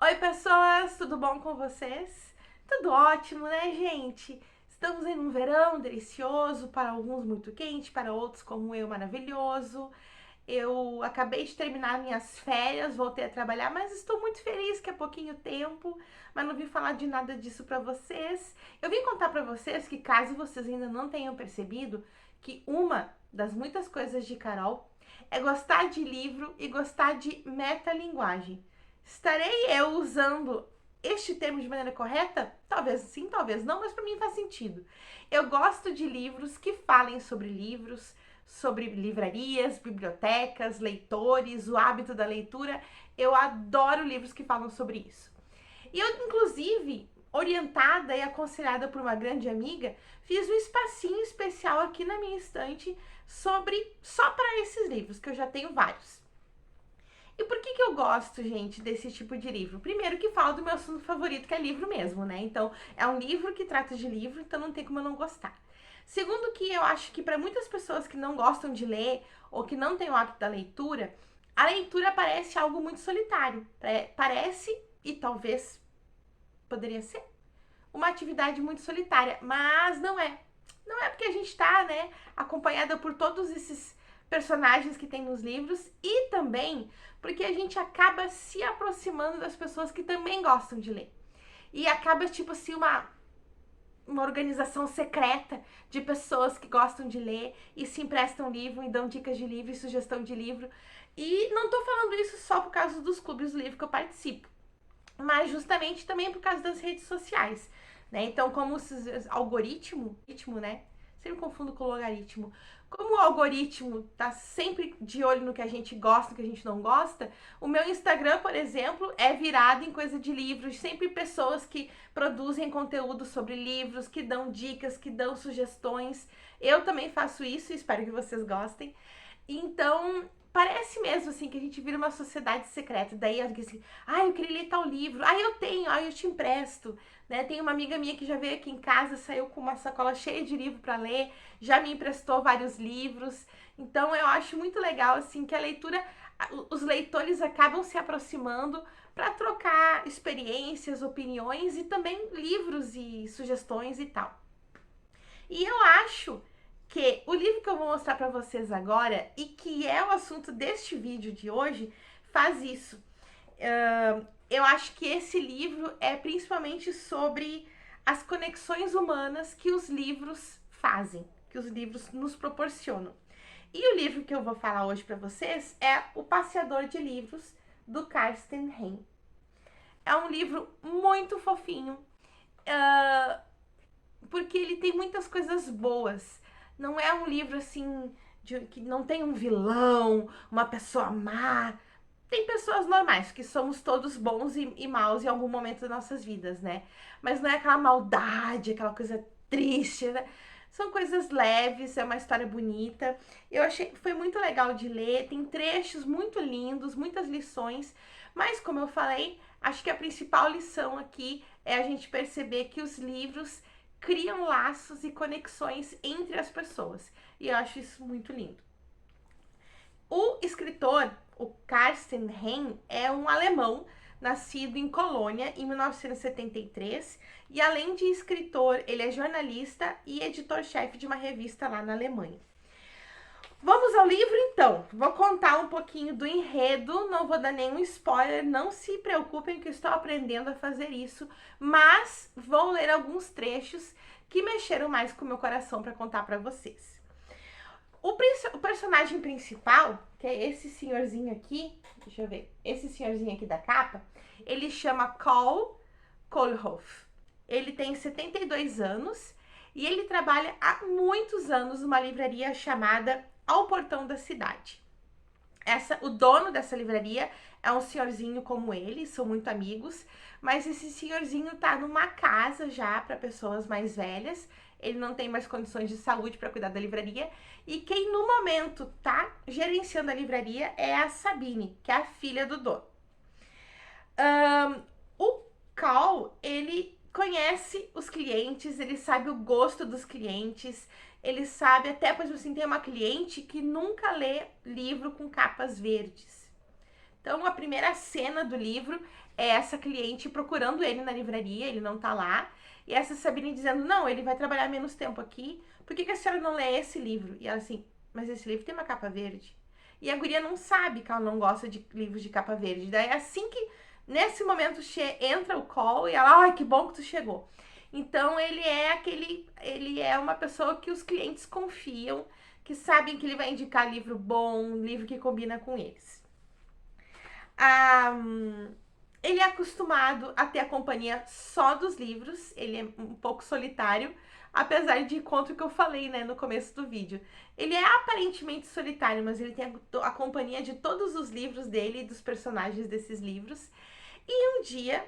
Oi, pessoas, tudo bom com vocês? Tudo ótimo, né, gente? Estamos em um verão delicioso, para alguns muito quente, para outros, como eu, maravilhoso. Eu acabei de terminar minhas férias, voltei a trabalhar, mas estou muito feliz que é pouquinho tempo, mas não vim falar de nada disso para vocês. Eu vim contar para vocês que, caso vocês ainda não tenham percebido, que uma das muitas coisas de Carol é gostar de livro e gostar de metalinguagem. Estarei eu usando este termo de maneira correta? Talvez sim, talvez não, mas para mim faz sentido. Eu gosto de livros que falem sobre livros, sobre livrarias, bibliotecas, leitores, o hábito da leitura. Eu adoro livros que falam sobre isso. E eu, inclusive, orientada e aconselhada por uma grande amiga, fiz um espacinho especial aqui na minha estante só para esses livros, que eu já tenho vários. E por que eu gosto, gente, desse tipo de livro? Primeiro que fala do meu assunto favorito, que é livro mesmo, né? Então, é um livro que trata de livro, então não tem como eu não gostar. Segundo que eu acho que para muitas pessoas que não gostam de ler ou que não têm o hábito da leitura, a leitura parece algo muito solitário. Parece, e talvez poderia ser, uma atividade muito solitária, mas não é. Não é porque a gente está, né, acompanhada por todos esses personagens que tem nos livros e também porque a gente acaba se aproximando das pessoas que também gostam de ler. E acaba, tipo assim, uma organização secreta de pessoas que gostam de ler e se emprestam livro e dão dicas de livro e sugestão de livro. E não tô falando isso só por causa dos clubes do livro que eu participo, mas justamente também por causa das redes sociais, né? Então, como o algoritmo, né? Sempre confundo com logaritmo. Como o algoritmo tá sempre de olho no que a gente gosta, no que a gente não gosta, o meu Instagram, por exemplo, é virado em coisa de livros, sempre pessoas que produzem conteúdo sobre livros, que dão dicas, que dão sugestões. Eu também faço isso e espero que vocês gostem. Então, parece mesmo assim que a gente vira uma sociedade secreta. Daí alguém assim, eu queria ler tal livro. Eu tenho, eu te empresto. Né? Tem uma amiga minha que já veio aqui em casa, saiu com uma sacola cheia de livro para ler, já me emprestou vários livros. Então, eu acho muito legal assim que a leitura, os leitores acabam se aproximando para trocar experiências, opiniões e também livros e sugestões e tal. E eu acho que o livro que eu vou mostrar para vocês agora, e que é o assunto deste vídeo de hoje, faz isso. Eu acho que esse livro é principalmente sobre as conexões humanas que os livros fazem, que os livros nos proporcionam. E o livro que eu vou falar hoje para vocês é O Passeador de Livros, do Carsten Heim. É um livro muito fofinho, porque ele tem muitas coisas boas. Não é um livro assim que não tem um vilão, uma pessoa má. Tem pessoas normais, que somos todos bons e maus em algum momento das nossas vidas, né? Mas não é aquela maldade, aquela coisa triste, né? São coisas leves, é uma história bonita. Eu achei que foi muito legal de ler, tem trechos muito lindos, muitas lições, mas como eu falei, acho que a principal lição aqui é a gente perceber que os livros criam laços e conexões entre as pessoas. E eu acho isso muito lindo. O escritor, o Carsten Heim, é um alemão nascido em Colônia em 1973 e além de escritor, ele é jornalista e editor-chefe de uma revista lá na Alemanha. Vamos ao livro então. Vou contar um pouquinho do enredo, não vou dar nenhum spoiler, não se preocupem que eu estou aprendendo a fazer isso, mas vou ler alguns trechos que mexeram mais com o meu coração para contar para vocês. O personagem principal, que é esse senhorzinho aqui, deixa eu ver, esse senhorzinho aqui da capa, ele chama Karl Kohlhoff. Ele tem 72 anos e ele trabalha há muitos anos numa livraria chamada Ao Portão da Cidade. O dono dessa livraria é um senhorzinho como ele, são muito amigos, mas esse senhorzinho tá numa casa já para pessoas mais velhas, ele não tem mais condições de saúde para cuidar da livraria, e quem no momento tá gerenciando a livraria é a Sabine, que é a filha do dono. O Karl, ele conhece os clientes, ele sabe o gosto dos clientes, ele sabe até, por exemplo, assim, tem uma cliente que nunca lê livro com capas verdes. Então, a primeira cena do livro é essa cliente procurando ele na livraria, ele não tá lá, e essa Sabine dizendo, não, ele vai trabalhar menos tempo aqui, por que a senhora não lê esse livro? E ela assim, mas esse livro tem uma capa verde. E a guria não sabe que ela não gosta de livros de capa verde. Daí, assim que, nesse momento, entra o call e ela, ai, que bom que tu chegou. Então, ele é uma pessoa que os clientes confiam, que sabem que ele vai indicar livro bom, livro que combina com eles. Ele é acostumado a ter a companhia só dos livros, ele é um pouco solitário, apesar de contra o que eu falei, né, no começo do vídeo. Ele é aparentemente solitário, mas ele tem a companhia de todos os livros dele e dos personagens desses livros. E um dia,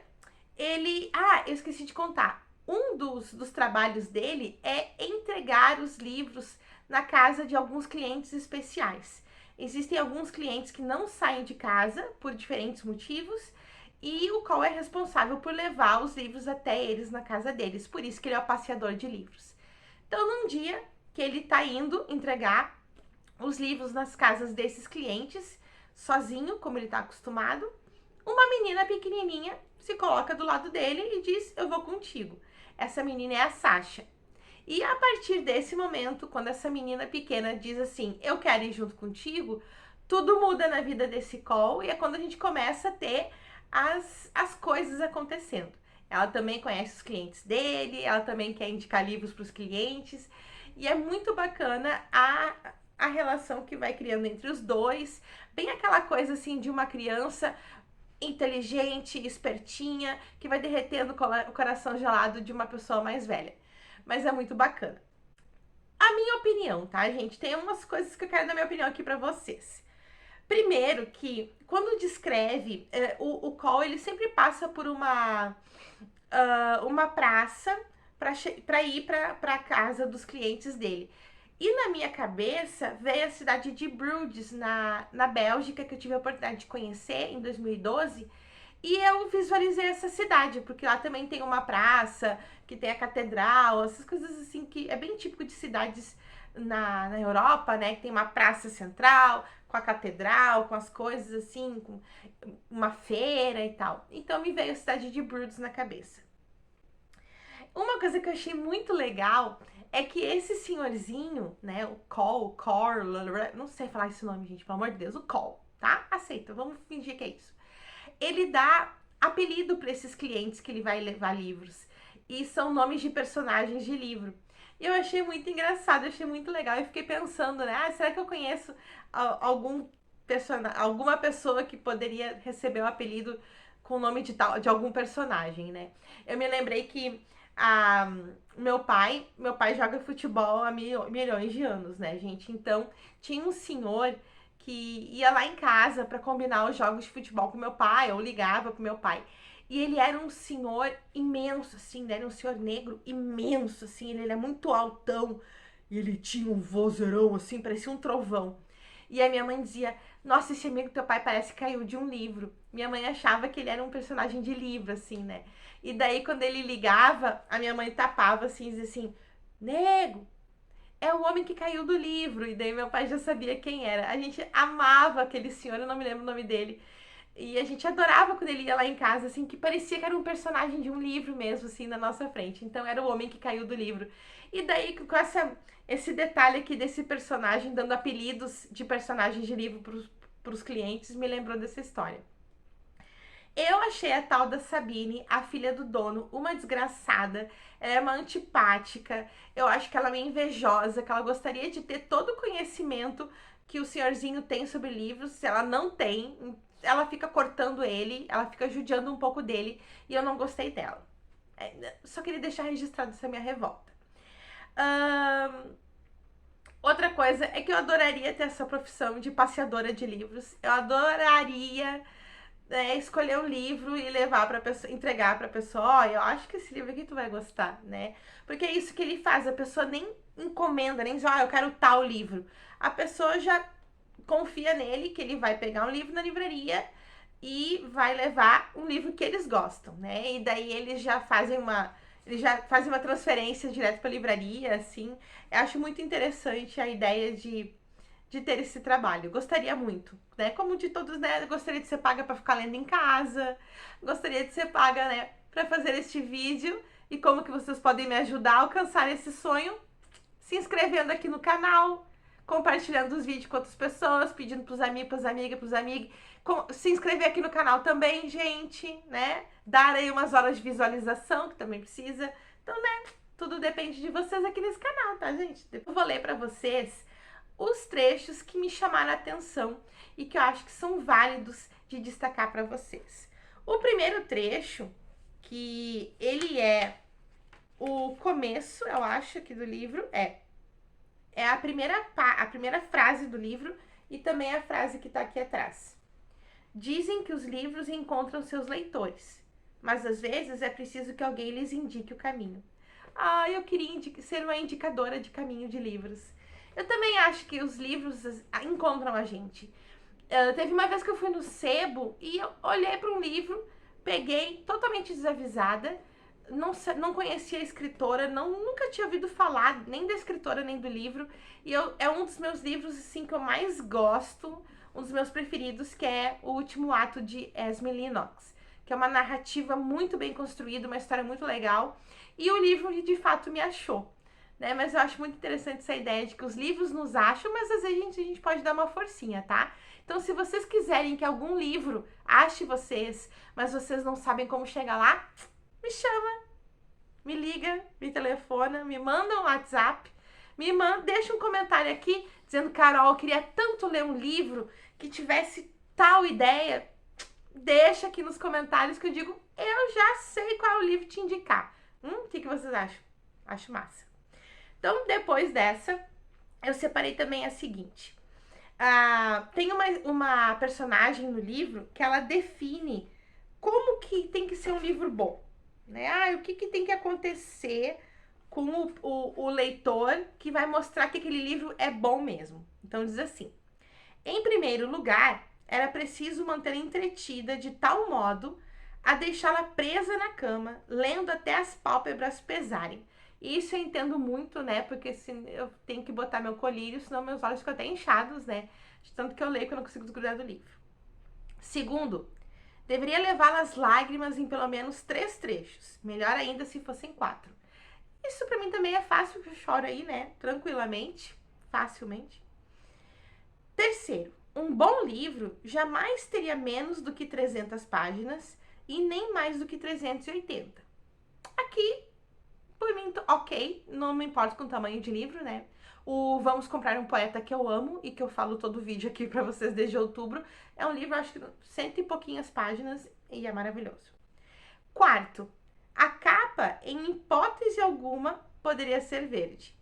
ele... Ah, eu esqueci de contar. Um dos trabalhos dele é entregar os livros na casa de alguns clientes especiais. Existem alguns clientes que não saem de casa por diferentes motivos e o qual é responsável por levar os livros até eles na casa deles. Por isso que ele é o passeador de livros. Então, num dia que ele tá indo entregar os livros nas casas desses clientes, sozinho, como ele tá acostumado, uma menina pequenininha se coloca do lado dele e diz, eu vou contigo. Essa menina é a Sasha. E a partir desse momento, quando essa menina pequena diz assim, eu quero ir junto contigo, tudo muda na vida desse call e é quando a gente começa a ter as coisas acontecendo. Ela também conhece os clientes dele, ela também quer indicar livros para os clientes e é muito bacana a relação que vai criando entre os dois, bem aquela coisa assim de uma criança inteligente, espertinha, que vai derretendo o coração gelado de uma pessoa mais velha. Mas é muito bacana. A minha opinião, tá, gente? Tem umas coisas que eu quero dar minha opinião aqui pra vocês. Primeiro que, quando descreve, o Cole, ele sempre passa por uma praça para ir para a casa dos clientes dele. E na minha cabeça veio a cidade de Bruges, na Bélgica, que eu tive a oportunidade de conhecer em 2012. E eu visualizei essa cidade, porque lá também tem uma praça, que tem a catedral, essas coisas assim que é bem típico de cidades na Europa, né? Que tem uma praça central, com a catedral, com as coisas assim, com uma feira e tal. Então me veio a cidade de Bruges na cabeça. Uma coisa que eu achei muito legal é que esse senhorzinho, né, o Cole, não sei falar esse nome, gente, pelo amor de Deus, o Cole, tá? Aceita, vamos fingir que é isso. Ele dá apelido para esses clientes que ele vai levar livros. E são nomes de personagens de livro. E eu achei muito engraçado, eu achei muito legal. Eu fiquei pensando, né? Ah, será que eu conheço alguma pessoa que poderia receber o apelido com o nome de algum personagem, né? Eu me lembrei que meu pai joga futebol há milhões de anos, né, gente? Então, tinha um senhor que ia lá em casa para combinar os jogos de futebol com meu pai, ou ligava pro meu pai. E ele era um senhor imenso, assim, né? Era um senhor negro imenso, assim, ele era muito altão. E ele tinha um vozeirão, assim, parecia um trovão. E a minha mãe dizia, nossa, esse amigo do teu pai parece que caiu de um livro. Minha mãe achava que ele era um personagem de livro, assim, né? E daí, quando ele ligava, a minha mãe tapava, assim, e dizia assim, nego, é o homem que caiu do livro. E daí meu pai já sabia quem era. A gente amava aquele senhor, eu não me lembro o nome dele. E a gente adorava quando ele ia lá em casa, assim, que parecia que era um personagem de um livro mesmo, assim, na nossa frente. Então era o homem que caiu do livro. E daí, com esse detalhe aqui desse personagem, dando apelidos de personagens de livro pros clientes, me lembrou dessa história. Eu achei a tal da Sabine, a filha do dono, uma desgraçada. Ela é uma antipática. Eu acho que ela é meio invejosa, que ela gostaria de ter todo o conhecimento que o senhorzinho tem sobre livros. Se ela não tem, ela fica cortando ele, ela fica judiando um pouco dele. E eu não gostei dela. Só queria deixar registrado essa minha revolta. Outra coisa é que eu adoraria ter essa profissão de passeadora de livros. Eu adoraria escolher um livro e levar para pessoa, entregar para pessoa, eu acho que esse livro aqui tu vai gostar, né? Porque é isso que ele faz, a pessoa nem encomenda, nem diz, eu quero tal livro. A pessoa já confia nele que ele vai pegar um livro na livraria e vai levar um livro que eles gostam, né? E daí eles já fazem uma transferência direto para a livraria, assim. Eu acho muito interessante a ideia de de ter esse trabalho. Gostaria muito, né? Como de todos, né? Gostaria de ser paga para ficar lendo em casa. Gostaria de ser paga, né, para fazer este vídeo. E como que vocês podem me ajudar a alcançar esse sonho? Se inscrevendo aqui no canal, compartilhando os vídeos com outras pessoas, pedindo pros amigos, pras amigas, pros amigos. Se inscrever aqui no canal também, gente, né? Dar aí umas horas de visualização, que também precisa. Então, né? Tudo depende de vocês aqui nesse canal, tá, gente? Eu vou ler pra vocês os trechos que me chamaram a atenção e que eu acho que são válidos de destacar para vocês. O primeiro trecho, que ele é o começo, eu acho, aqui do livro, é a primeira frase do livro e também a frase que está aqui atrás. Dizem que os livros encontram seus leitores, mas às vezes é preciso que alguém lhes indique o caminho. Ah, eu queria ser uma indicadora de caminho de livros. Eu também acho que os livros encontram a gente. Teve uma vez que eu fui no sebo e eu olhei para um livro, peguei totalmente desavisada, não conhecia a escritora, nunca tinha ouvido falar nem da escritora nem do livro. E é um dos meus livros assim, que eu mais gosto, um dos meus preferidos, que é O Último Ato de Esme Lennox, que é uma narrativa muito bem construída, uma história muito legal. E o livro de fato me achou, né? Mas eu acho muito interessante essa ideia de que os livros nos acham, mas às vezes a gente pode dar uma forcinha, tá? Então, se vocês quiserem que algum livro ache vocês, mas vocês não sabem como chegar lá, me chama, me liga, me telefona, me manda um WhatsApp, deixa um comentário aqui dizendo: Carol, eu queria tanto ler um livro que tivesse tal ideia. Deixa aqui nos comentários que eu digo, eu já sei qual é o livro te indicar. O que vocês acham? Acho massa. Então, depois dessa, eu separei também a seguinte. Tem uma personagem no livro que ela define como que tem que ser um livro bom, né? O que tem que acontecer com o leitor que vai mostrar que aquele livro é bom mesmo. Então, diz assim: em primeiro lugar, era preciso manter entretida de tal modo a deixá-la presa na cama, lendo até as pálpebras pesarem. Isso eu entendo muito, né? Porque eu tenho que botar meu colírio, senão meus olhos ficam até inchados, né? De tanto que eu leio que eu não consigo desgrudar do livro. Segundo, deveria levá-la às lágrimas em pelo menos 3 trechos. Melhor ainda se fossem 4. Isso pra mim também é fácil, porque eu choro aí, né? Tranquilamente, facilmente. Terceiro, um bom livro jamais teria menos do que 300 páginas e nem mais do que 380. Aqui, por mim, ok, não me importo com o tamanho de livro, né? O Vamos Comprar um Poeta, que eu amo e que eu falo todo vídeo aqui pra vocês desde outubro, é um livro, acho que 100 e pouquinhas páginas e é maravilhoso. Quarto, a capa, em hipótese alguma, poderia ser verde.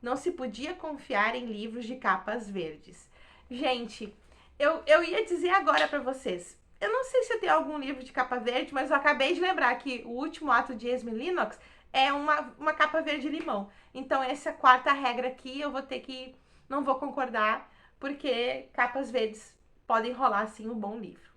Não se podia confiar em livros de capas verdes. Gente, eu ia dizer agora pra vocês, eu não sei se eu tenho algum livro de capa verde, mas eu acabei de lembrar que O Último Ato de Esme Lennox é uma capa verde-limão. Então, essa é a quarta regra aqui, eu vou ter que... não vou concordar, porque capas verdes podem rolar, sim, um bom livro.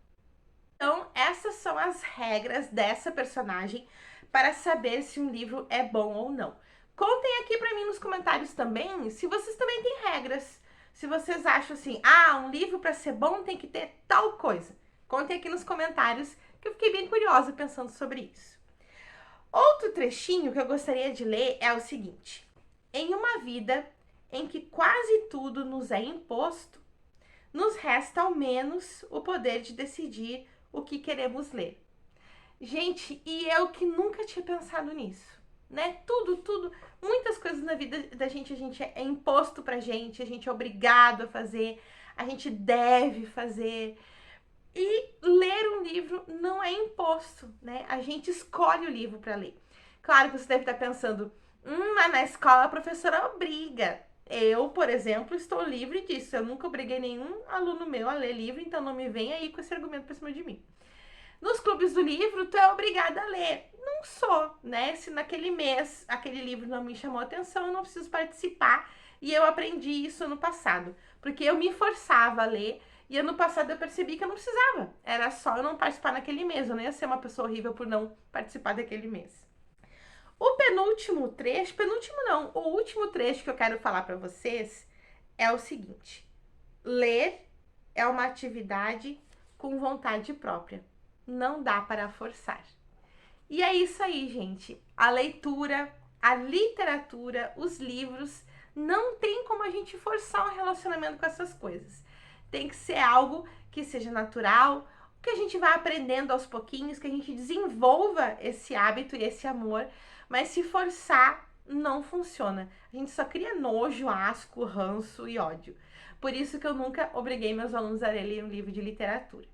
Então, essas são as regras dessa personagem para saber se um livro é bom ou não. Contem aqui pra mim nos comentários também se vocês também têm regras. Se vocês acham assim, um livro para ser bom tem que ter tal coisa. Contem aqui nos comentários, que eu fiquei bem curiosa pensando sobre isso. Outro trechinho que eu gostaria de ler é o seguinte: em uma vida em que quase tudo nos é imposto, nos resta ao menos o poder de decidir o que queremos ler. Gente, e eu que nunca tinha pensado nisso, né? Tudo, muitas coisas na vida da gente, a gente é imposto pra gente, a gente é obrigado a fazer, a gente deve fazer. E ler um livro não é imposto, né? A gente escolhe o livro para ler. Claro que você deve estar pensando, mas na escola a professora obriga. Eu, por exemplo, estou livre disso. Eu nunca obriguei nenhum aluno meu a ler livro, então não me venha aí com esse argumento pra cima de mim. Nos clubes do livro, tu é obrigada a ler. Não sou, né? Se naquele mês aquele livro não me chamou a atenção, eu não preciso participar. E eu aprendi isso ano passado, porque eu me forçava a ler. E ano passado eu percebi que eu não precisava. Era só eu não participar naquele mês. Eu não ia ser uma pessoa horrível por não participar daquele mês. O penúltimo trecho, o último trecho que eu quero falar pra vocês é o seguinte: ler é uma atividade com vontade própria. Não dá para forçar. E é isso aí, gente. A leitura, a literatura, os livros, não tem como a gente forçar um relacionamento com essas coisas. Tem que ser algo que seja natural, que a gente vá aprendendo aos pouquinhos, que a gente desenvolva esse hábito e esse amor, mas se forçar, não funciona. A gente só cria nojo, asco, ranço e ódio. Por isso que eu nunca obriguei meus alunos a lerem um livro de literatura.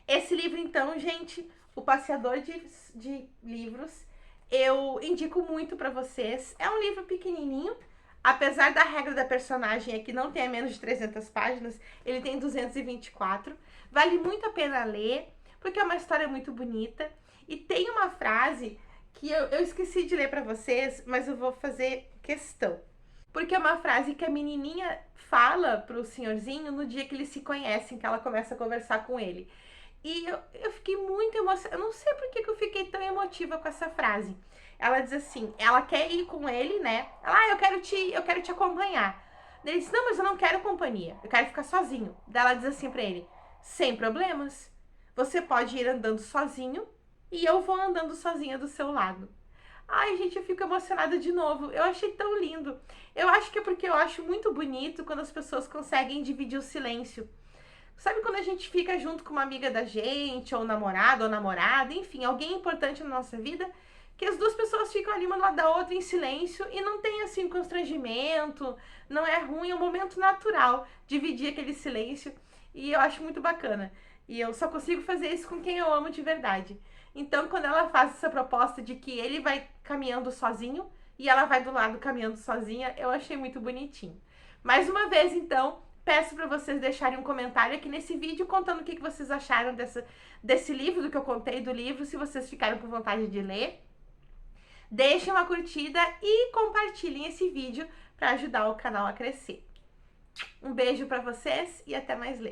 Esse livro, então, gente, O Passeador de Livros, eu indico muito para vocês. É um livro pequenininho, apesar da regra da personagem é que não tenha menos de 300 páginas, ele tem 224. Vale muito a pena ler, porque é uma história muito bonita. E tem uma frase que eu esqueci de ler para vocês, mas eu vou fazer questão. Porque é uma frase que a menininha fala pro senhorzinho no dia que eles se conhecem, que ela começa a conversar com ele. E eu fiquei muito emocionada. Eu não sei por que eu fiquei tão emotiva com essa frase. Ela diz assim, ela quer ir com ele, né? Ela, eu quero te acompanhar. Ele diz, não, mas eu não quero companhia. Eu quero ficar sozinho. Daí ela diz assim pra ele, sem problemas. Você pode ir andando sozinho e eu vou andando sozinha do seu lado. Ai, gente, eu fico emocionada de novo. Eu achei tão lindo. Eu acho que é porque eu acho muito bonito quando as pessoas conseguem dividir o silêncio. Sabe quando a gente fica junto com uma amiga da gente, ou namorado ou namorada, enfim, alguém importante na nossa vida, que as duas pessoas ficam ali uma do lado da outra em silêncio e não tem assim constrangimento, não é ruim, é um momento natural dividir aquele silêncio e eu acho muito bacana. E eu só consigo fazer isso com quem eu amo de verdade. Então, quando ela faz essa proposta de que ele vai caminhando sozinho e ela vai do lado caminhando sozinha, eu achei muito bonitinho. Mais uma vez, então, peço para vocês deixarem um comentário aqui nesse vídeo contando o que vocês acharam desse livro, do que eu contei do livro, se vocês ficaram com vontade de ler. Deixem uma curtida e compartilhem esse vídeo para ajudar o canal a crescer. Um beijo para vocês e até mais ler.